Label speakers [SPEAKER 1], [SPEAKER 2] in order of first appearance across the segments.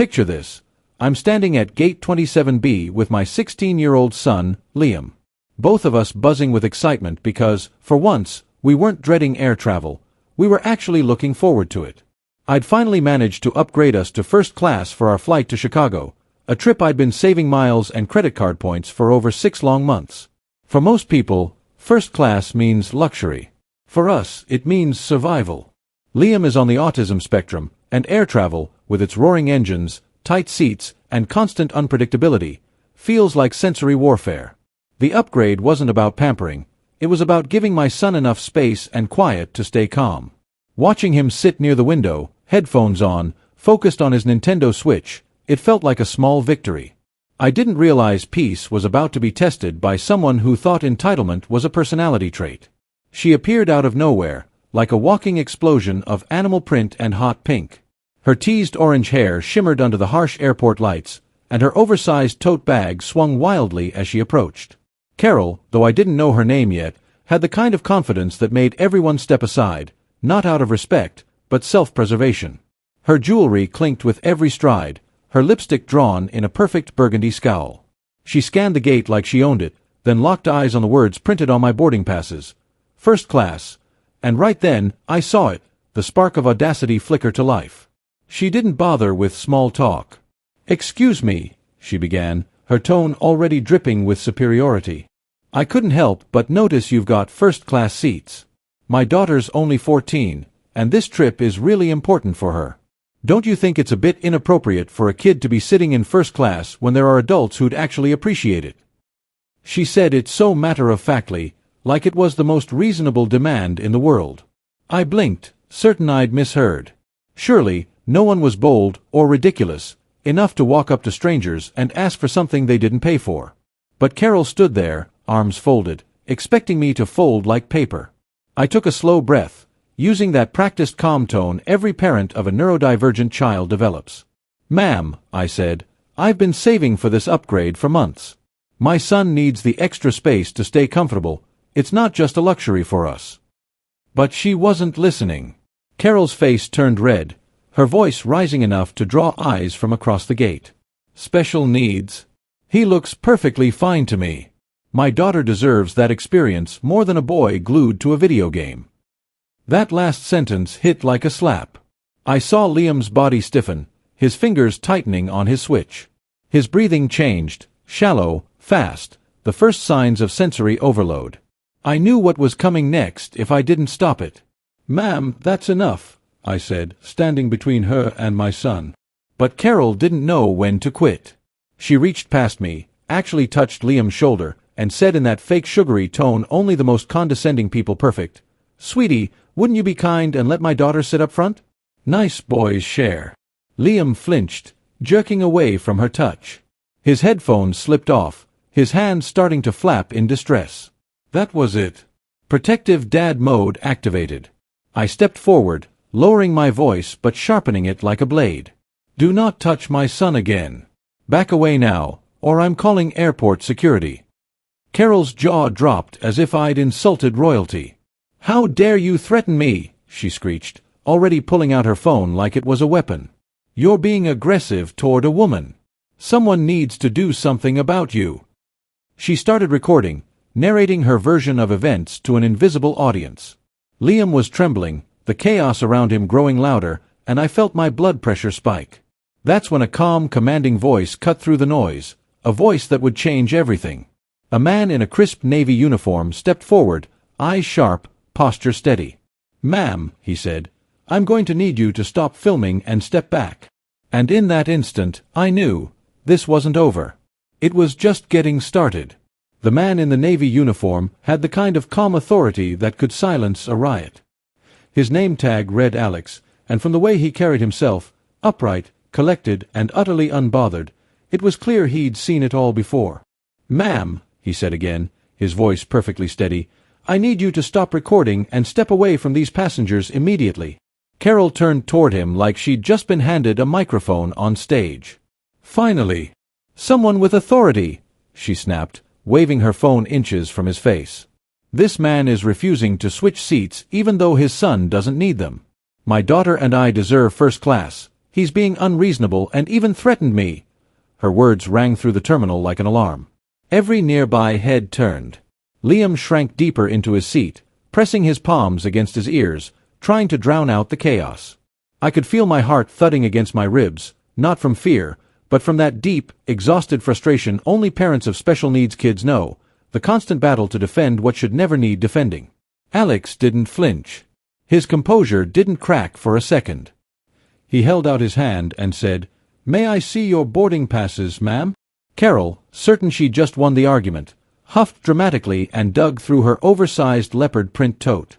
[SPEAKER 1] Picture this. I'm standing at gate 27B with my 16-year-old son, Liam. Both of us buzzing with excitement because, for once, we weren't dreading air travel. We were actually looking forward to it. I'd finally managed to upgrade us to first class for our flight to Chicago, a trip I'd been saving miles and credit card points for over 6 long months. For most people, first class means luxury. For us, it means survival. Liam is on the autism spectrum, and air travel, with its roaring engines, tight seats, and constant unpredictability, feels like sensory warfare. The upgrade wasn't about pampering. It was about giving my son enough space and quiet to stay calm. Watching him sit near the window, headphones on, focused on his Nintendo Switch, it felt like a small victory. I didn't realize peace was about to be tested by someone who thought entitlement was a personality trait. She appeared out of nowhere, like a walking explosion of animal print and hot pink. Her teased orange hair shimmered under the harsh airport lights, and her oversized tote bag swung wildly as she approached. Carol, though I didn't know her name yet, had the kind of confidence that made everyone step aside, not out of respect, but self-preservation. Her jewelry clinked with every stride, her lipstick drawn in a perfect burgundy scowl. She scanned the gate like she owned it, then locked eyes on the words printed on my boarding passes. First class. And right then, I saw it, the spark of audacity flicker to life. She didn't bother with small talk. "Excuse me," she began, her tone already dripping with superiority. "I couldn't help but notice you've got first-class seats. My daughter's only 14, and this trip is really important for her. Don't you think it's a bit inappropriate for a kid to be sitting in first class when there are adults who'd actually appreciate it?" She said it so matter-of-factly, like it was the most reasonable demand in the world. I blinked, certain I'd misheard. Surely, no one was bold, or ridiculous, enough to walk up to strangers and ask for something they didn't pay for. But Carol stood there, arms folded, expecting me to fold like paper. I took a slow breath, using that practiced calm tone every parent of a neurodivergent child develops. "Ma'am," I said, "I've been saving for this upgrade for months. My son needs the extra space to stay comfortable. It's not just a luxury for us." But she wasn't listening. Carol's face turned red, her voice rising enough to draw eyes from across the gate. "Special needs? He looks perfectly fine to me. My daughter deserves that experience more than a boy glued to a video game." That last sentence hit like a slap. I saw Liam's body stiffen, his fingers tightening on his switch. His breathing changed, shallow, fast, the first signs of sensory overload. I knew what was coming next if I didn't stop it. "Ma'am, that's enough," I said, standing between her and my son. But Carol didn't know when to quit. She reached past me, actually touched Liam's shoulder, and said in that fake sugary tone only the most condescending people perfect, "Sweetie, wouldn't you be kind and let my daughter sit up front?" Nice boys share. Liam flinched, jerking away from her touch. His headphones slipped off, his hands starting to flap in distress. That was it. Protective dad mode activated. I stepped forward, lowering my voice but sharpening it like a blade. "Do not touch my son again. Back away now, or I'm calling airport security." Carol's jaw dropped as if I'd insulted royalty. "How dare you threaten me?" she screeched, already pulling out her phone like it was a weapon. "You're being aggressive toward a woman. Someone needs to do something about you." She started recording, narrating her version of events to an invisible audience. Liam was trembling, the chaos around him growing louder, and I felt my blood pressure spike. That's when a calm, commanding voice cut through the noise, a voice that would change everything. A man in a crisp Navy uniform stepped forward, eyes sharp, posture steady. "Ma'am," he said, "I'm going to need you to stop filming and step back." And in that instant, I knew, this wasn't over. It was just getting started. The man in the Navy uniform had the kind of calm authority that could silence a riot. His name tag read Alex, and from the way he carried himself, upright, collected, and utterly unbothered, it was clear he'd seen it all before. "Ma'am," he said again, his voice perfectly steady, "I need you to stop recording and step away from these passengers immediately." Carol turned toward him like she'd just been handed a microphone on stage. "Finally! Someone with authority!" she snapped, waving her phone inches from his face. "This man is refusing to switch seats even though his son doesn't need them. My daughter and I deserve first class, He's being unreasonable and even threatened me." Her words rang through the terminal like an alarm. Every nearby head turned. Liam shrank deeper into his seat, pressing his palms against his ears, trying to drown out the chaos. I could feel my heart thudding against my ribs, not from fear, but from that deep, exhausted frustration only parents of special needs kids know, the constant battle to defend what should never need defending. Alex didn't flinch. His composure didn't crack for a second. He held out his hand and said, "May I see your boarding passes, ma'am?" Carol, certain she'd just won the argument, huffed dramatically and dug through her oversized leopard print tote.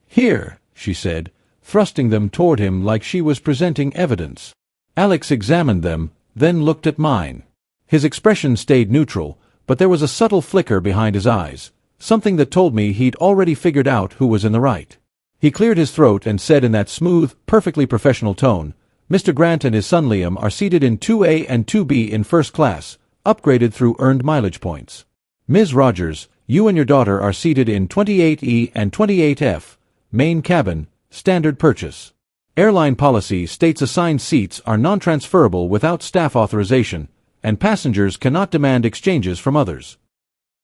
[SPEAKER 1] "Here," she said, thrusting them toward him like she was presenting evidence. Alex examined them, then looked at mine. His expression stayed neutral, but there was a subtle flicker behind his eyes, something that told me he'd already figured out who was in the right. He cleared his throat and said in that smooth, perfectly professional tone, "Mr. Grant and his son Liam are seated in 2A and 2B in first class, upgraded through earned mileage points. Ms. Rogers, you and your daughter are seated in 28E and 28F, main cabin, standard purchase. Airline policy states assigned seats are non-transferable without staff authorization, and passengers cannot demand exchanges from others."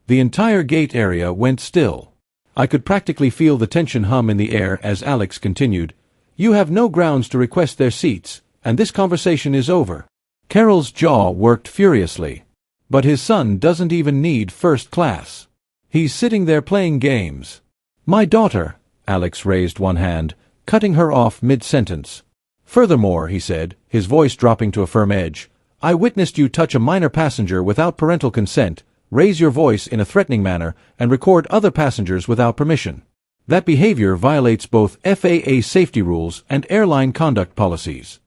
[SPEAKER 1] The entire gate area went still. I could practically feel the tension hum in the air as Alex continued, "You have no grounds to request their seats, and this conversation is over." Carol's jaw worked furiously. "But his son doesn't even need first class. He's sitting there playing games." "My daughter," Alex raised one hand, cutting her off mid-sentence. "Furthermore," he said, his voice dropping to a firm edge, "I witnessed you touch a minor passenger without parental consent, raise your voice in a threatening manner, and record other passengers without permission. That behavior violates both FAA safety rules and airline conduct policies."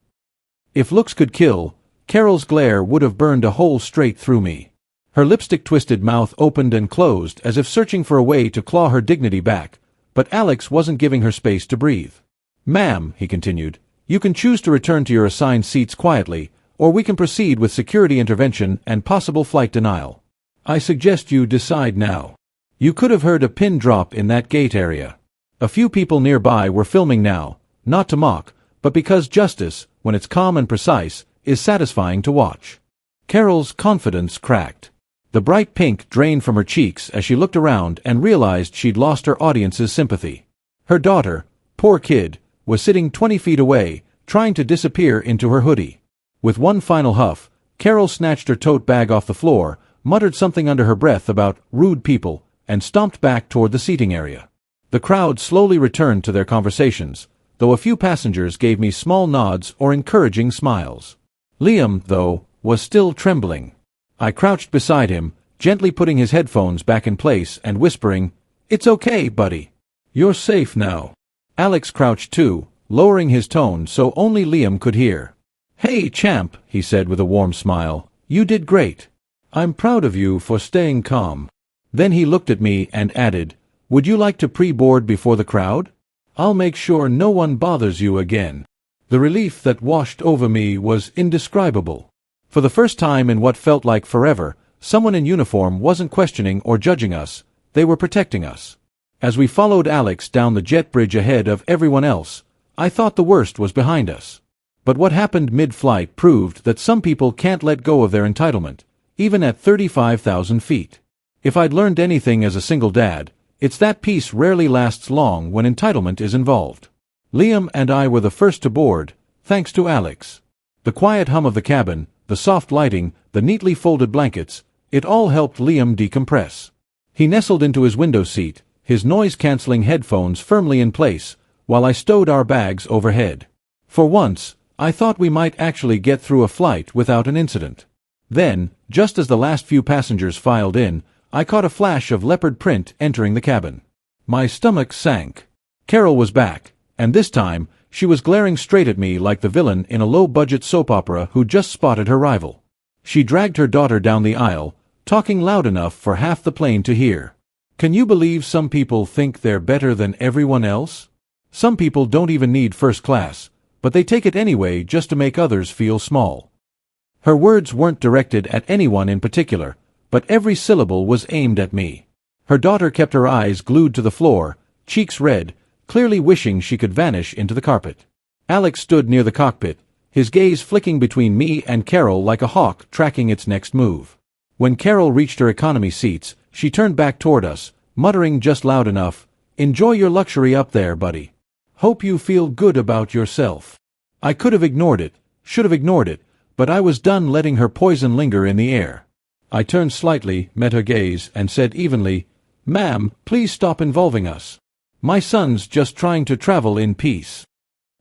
[SPEAKER 1] If looks could kill, Carol's glare would have burned a hole straight through me. Her lipstick-twisted mouth opened and closed as if searching for a way to claw her dignity back, but Alex wasn't giving her space to breathe. "Ma'am," he continued, "you can choose to return to your assigned seats quietly, or we can proceed with security intervention and possible flight denial. I suggest you decide now." You could have heard a pin drop in that gate area. A few people nearby were filming now, not to mock, but because justice, when it's calm and precise, is satisfying to watch. Carol's confidence cracked. The bright pink drained from her cheeks as she looked around and realized she'd lost her audience's sympathy. Her daughter, poor kid, was sitting 20 feet away, trying to disappear into her hoodie. With one final huff, Carol snatched her tote bag off the floor, muttered something under her breath about rude people, and stomped back toward the seating area. The crowd slowly returned to their conversations, though a few passengers gave me small nods or encouraging smiles. Liam, though, was still trembling. I crouched beside him, gently putting his headphones back in place and whispering, "It's okay, buddy. You're safe now." Alex crouched too, lowering his tone so only Liam could hear. "Hey, champ," he said with a warm smile, "you did great. I'm proud of you for staying calm." Then he looked at me and added, "Would you like to pre-board before the crowd? I'll make sure no one bothers you again." The relief that washed over me was indescribable. For the first time in what felt like forever, someone in uniform wasn't questioning or judging us, they were protecting us. As we followed Alex down the jet bridge ahead of everyone else, I thought the worst was behind us. But what happened mid-flight proved that some people can't let go of their entitlement, even at 35,000 feet. If I'd learned anything as a single dad, it's that peace rarely lasts long when entitlement is involved. Liam and I were the first to board, thanks to Alex. The quiet hum of the cabin, the soft lighting, the neatly folded blankets, it all helped Liam decompress. He nestled into his window seat, his noise-canceling headphones firmly in place, while I stowed our bags overhead. For once, I thought we might actually get through a flight without an incident. Then, just as the last few passengers filed in, I caught a flash of leopard print entering the cabin. My stomach sank. Carol was back, and this time, she was glaring straight at me like the villain in a low-budget soap opera who just spotted her rival. She dragged her daughter down the aisle, talking loud enough for half the plane to hear. "Can you believe some people think they're better than everyone else? Some people don't even need first class, but they take it anyway just to make others feel small." Her words weren't directed at anyone in particular, but every syllable was aimed at me. Her daughter kept her eyes glued to the floor, cheeks red, clearly wishing she could vanish into the carpet. Alex stood near the cockpit, his gaze flicking between me and Carol like a hawk tracking its next move. When Carol reached her economy seats, she turned back toward us, muttering just loud enough, "Enjoy your luxury up there, buddy. Hope you feel good about yourself." I could have ignored it, should have ignored it, but I was done letting her poison linger in the air. I turned slightly, met her gaze, and said evenly, "Ma'am, please stop involving us. My son's just trying to travel in peace."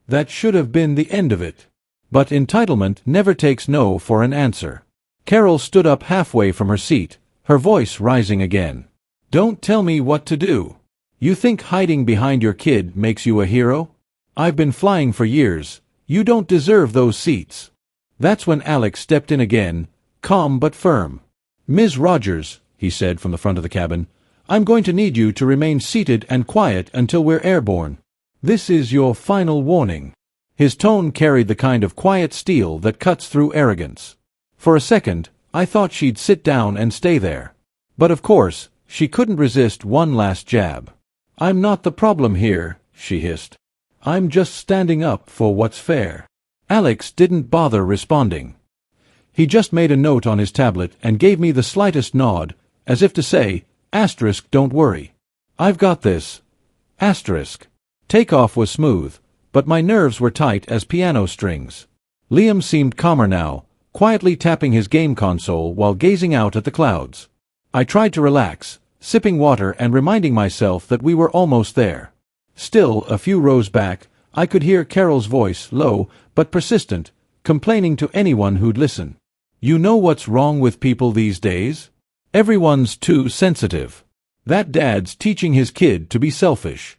[SPEAKER 1] That should have been the end of it. But entitlement never takes no for an answer. Carol stood up halfway from her seat, her voice rising again. "Don't tell me what to do. You think hiding behind your kid makes you a hero? I've been flying for years. You don't deserve those seats." That's when Alex stepped in again, calm but firm. "Ms. Rogers," he said from the front of the cabin, "I'm going to need you to remain seated and quiet until we're airborne. This is your final warning." His tone carried the kind of quiet steel that cuts through arrogance. For a second, I thought she'd sit down and stay there. But of course, she couldn't resist one last jab. "I'm not the problem here," she hissed. "I'm just standing up for what's fair." Alex didn't bother responding. He just made a note on his tablet and gave me the slightest nod, as if to say, "Don't worry. I've got this." Takeoff was smooth, but my nerves were tight as piano strings. Liam seemed calmer now, quietly tapping his game console while gazing out at the clouds. I tried to relax, sipping water and reminding myself that we were almost there. Still, a few rows back, I could hear Carol's voice, low but persistent, complaining to anyone who'd listen. "You know what's wrong with people these days? Everyone's too sensitive. That dad's teaching his kid to be selfish."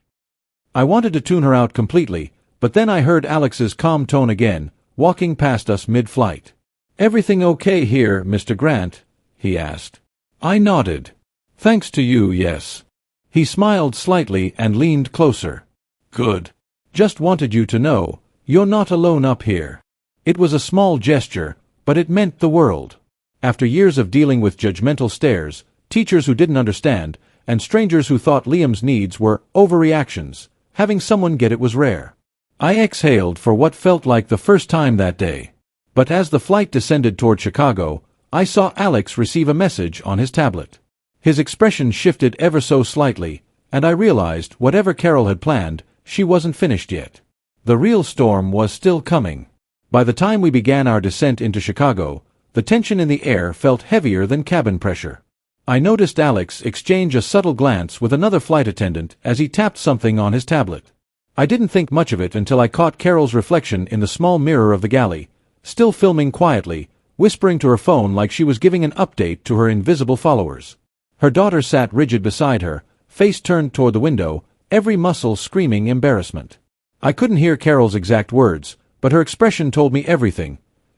[SPEAKER 1] I wanted to tune her out completely, but then I heard Alex's calm tone again, walking past us mid-flight. "Everything okay here, Mr. Grant?" he asked. I nodded. "Thanks to you, yes." He smiled slightly and leaned closer. "Good. Just wanted you to know, you're not alone up here." It was a small gesture, but it meant the world. After years of dealing with judgmental stares, teachers who didn't understand, and strangers who thought Liam's needs were overreactions, having someone get it was rare. I exhaled for what felt like the first time that day. But as the flight descended toward Chicago, I saw Alex receive a message on his tablet. His expression shifted ever so slightly, and I realized whatever Carol had planned, she wasn't finished yet. The real storm was still coming. By the time we began our descent into Chicago, the tension in the air felt heavier than cabin pressure. I noticed Alex exchange a subtle glance with another flight attendant as he tapped something on his tablet. I didn't think much of it until I caught Carol's reflection in the small mirror of the galley, still filming quietly, whispering to her phone like she was giving an update to her invisible followers. Her daughter sat rigid beside her, face turned toward the window, every muscle screaming embarrassment. I couldn't hear Carol's exact words, but her expression told me everything.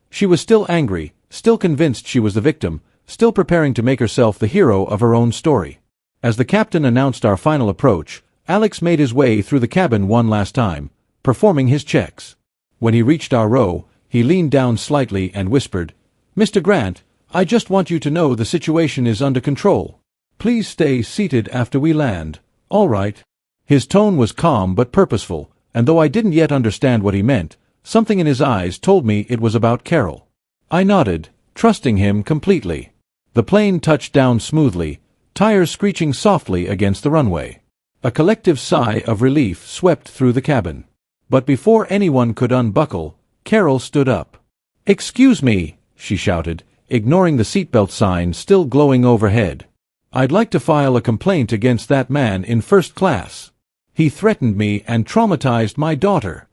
[SPEAKER 1] She was still angry, still convinced she was the victim, still preparing to make herself the hero of her own story. As the captain announced our final approach, Alex made his way through the cabin one last time, performing his checks. When he reached our row, he leaned down slightly and whispered, "Mr. Grant, I just want you to know the situation is under control. Please stay seated after we land, all right?" His tone was calm but purposeful, and though I didn't yet understand what he meant, something in his eyes told me it was about Carol. I nodded, trusting him completely. The plane touched down smoothly, tires screeching softly against the runway. A collective sigh of relief swept through the cabin. But before anyone could unbuckle, Carol stood up. "Excuse me," she shouted, ignoring the seatbelt sign still glowing overhead. "I'd like to file a complaint against that man in first class. He threatened me and traumatized my daughter."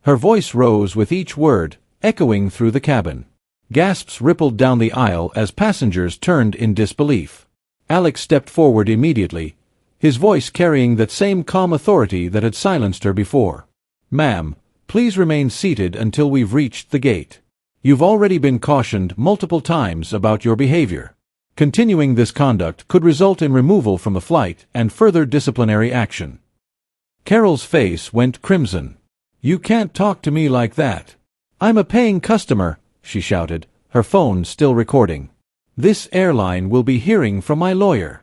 [SPEAKER 1] Her voice rose with each word, echoing through the cabin. Gasps rippled down the aisle as passengers turned in disbelief. Alex stepped forward immediately, his voice carrying that same calm authority that had silenced her before. "Ma'am, please remain seated until we've reached the gate. You've already been cautioned multiple times about your behavior. Continuing this conduct could result in removal from the flight and further disciplinary action." Carol's face went crimson. "You can't talk to me like that. I'm a paying customer," she shouted, her phone still recording. "This airline will be hearing from my lawyer."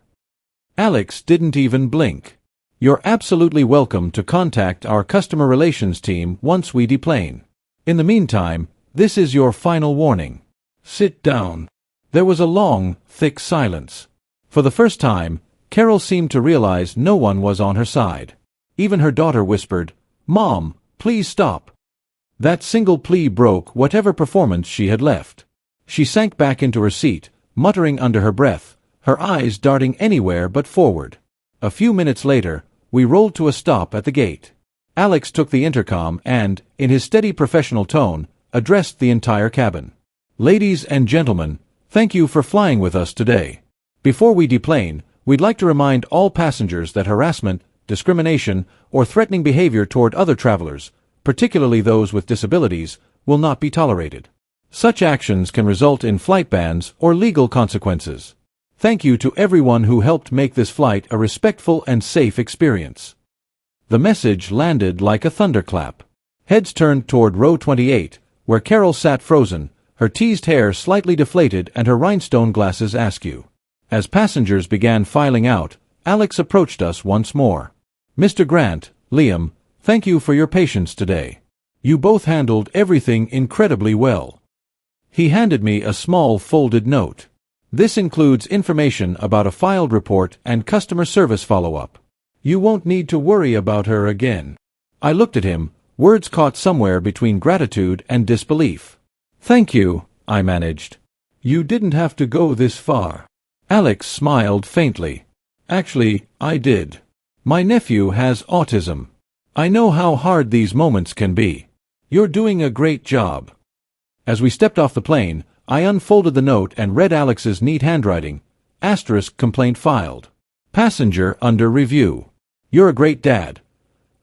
[SPEAKER 1] Alex didn't even blink. "You're absolutely welcome to contact our customer relations team once we deplane. In the meantime, this is your final warning. Sit down. There was a long, thick silence. For the first time, Carol seemed to realize no one was on her side. Even her daughter whispered, "Mom, please stop." That single plea broke whatever performance she had left. She sank back into her seat, muttering under her breath, her eyes darting anywhere but forward. A few minutes later, we rolled to a stop at the gate. Alex took the intercom and, in his steady professional tone, addressed the entire cabin. "Ladies and gentlemen, thank you for flying with us today. Before we deplane, we'd like to remind all passengers that harassment, discrimination, or threatening behavior toward other travelers, particularly those with disabilities, will not be tolerated. Such actions can result in flight bans or legal consequences. Thank you to everyone who helped make this flight a respectful and safe experience." The message landed like a thunderclap. Heads turned toward row 28, where Carol sat frozen, her teased hair slightly deflated and her rhinestone glasses askew. As passengers began filing out, Alex approached us once more. "Mr. Grant, Liam, thank you for your patience today. You both handled everything incredibly well." He handed me a small folded note. "This includes information about a filed report and customer service follow-up. You won't need to worry about her again." I looked at him, words caught somewhere between gratitude and disbelief. "Thank you," I managed. "You didn't have to go this far." Alex smiled faintly. "Actually, I did. My nephew has autism. I know how hard these moments can be. You're doing a great job." As we stepped off the plane, I unfolded the note and read Alex's neat handwriting. Asterisk complaint filed. Passenger under review. You're a great dad.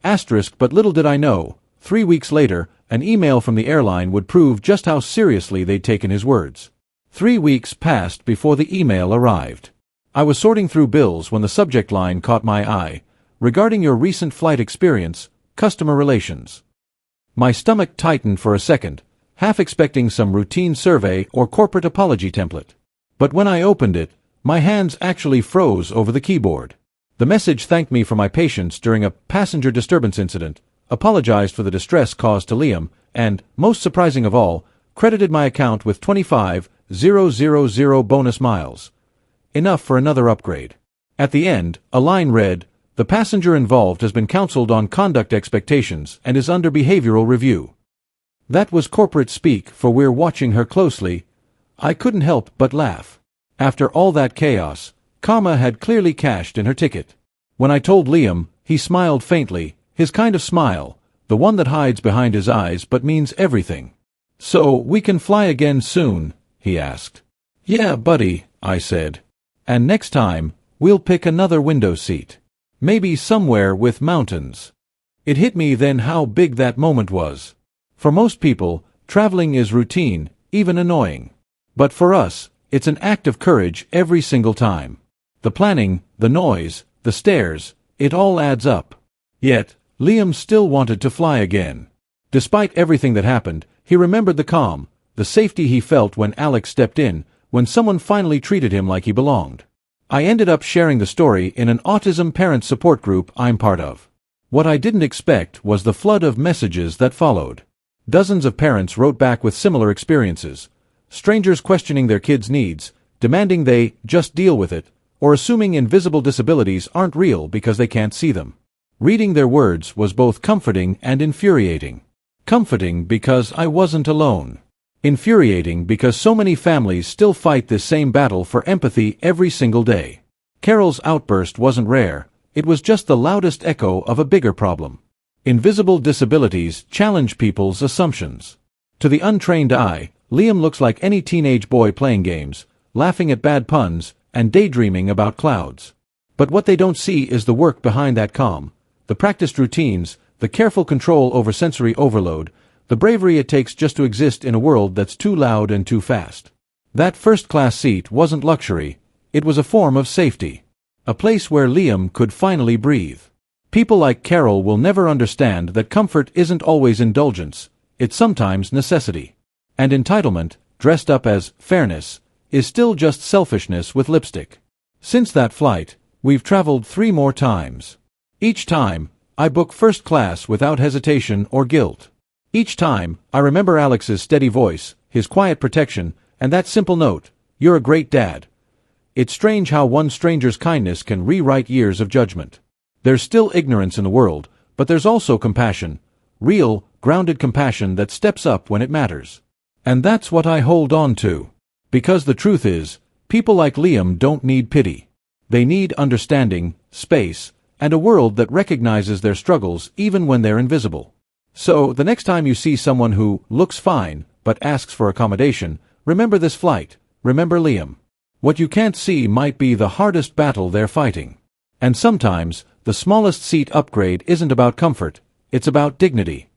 [SPEAKER 1] Asterisk, but little did I know, 3 weeks later, an email from the airline would prove just how seriously they'd taken his words. 3 weeks passed before the email arrived. I was sorting through bills when the subject line caught my eye. "Regarding your recent flight experience, customer relations." My stomach tightened for a second, half expecting some routine survey or corporate apology template. But when I opened it, my hands actually froze over the keyboard. The message thanked me for my patience during a passenger disturbance incident, apologized for the distress caused to Liam, and, most surprising of all, credited my account with 25,000 bonus miles. Enough for another upgrade. At the end, a line read, "The passenger involved has been counseled on conduct expectations and is under behavioral review." That was corporate speak for "we're watching her closely." I couldn't help but laugh. After all that chaos, Karma had clearly cashed in her ticket. When I told Liam, he smiled faintly, his kind of smile, the one that hides behind his eyes but means everything. "So, we can fly again soon?" he asked. "Yeah, buddy," I said. "And next time, we'll pick another window seat. Maybe somewhere with mountains." It hit me then how big that moment was. For most people, traveling is routine, even annoying. But for us, it's an act of courage every single time. The planning, the noise, the stairs, it all adds up. Yet, Liam still wanted to fly again. Despite everything that happened, he remembered the calm, the safety he felt when Alex stepped in, when someone finally treated him like he belonged. I ended up sharing the story in an autism parent support group I'm part of. What I didn't expect was the flood of messages that followed. Dozens of parents wrote back with similar experiences. Strangers questioning their kids' needs, demanding they just deal with it, or assuming invisible disabilities aren't real because they can't see them. Reading their words was both comforting and infuriating. Comforting because I wasn't alone. Infuriating because so many families still fight this same battle for empathy every single day. Carol's outburst wasn't rare, it was just the loudest echo of a bigger problem. Invisible disabilities challenge people's assumptions. To the untrained eye, Liam looks like any teenage boy playing games, laughing at bad puns, and daydreaming about clouds. But what they don't see is the work behind that calm, the practiced routines, the careful control over sensory overload, the bravery it takes just to exist in a world that's too loud and too fast. That first-class seat wasn't luxury, it was a form of safety. A place where Liam could finally breathe. People like Carol will never understand that comfort isn't always indulgence, it's sometimes necessity. And entitlement, dressed up as fairness, is still just selfishness with lipstick. Since that flight, we've traveled 3 more times. Each time, I book first class without hesitation or guilt. Each time, I remember Alex's steady voice, his quiet protection, and that simple note, "You're a great dad." It's strange how one stranger's kindness can rewrite years of judgment. There's still ignorance in the world, but there's also compassion. Real, grounded compassion that steps up when it matters. And that's what I hold on to. Because the truth is, people like Liam don't need pity. They need understanding, space, and a world that recognizes their struggles even when they're invisible. So, the next time you see someone who looks fine, but asks for accommodation, remember this flight, remember Liam. What you can't see might be the hardest battle they're fighting. And sometimes, the smallest seat upgrade isn't about comfort, it's about dignity.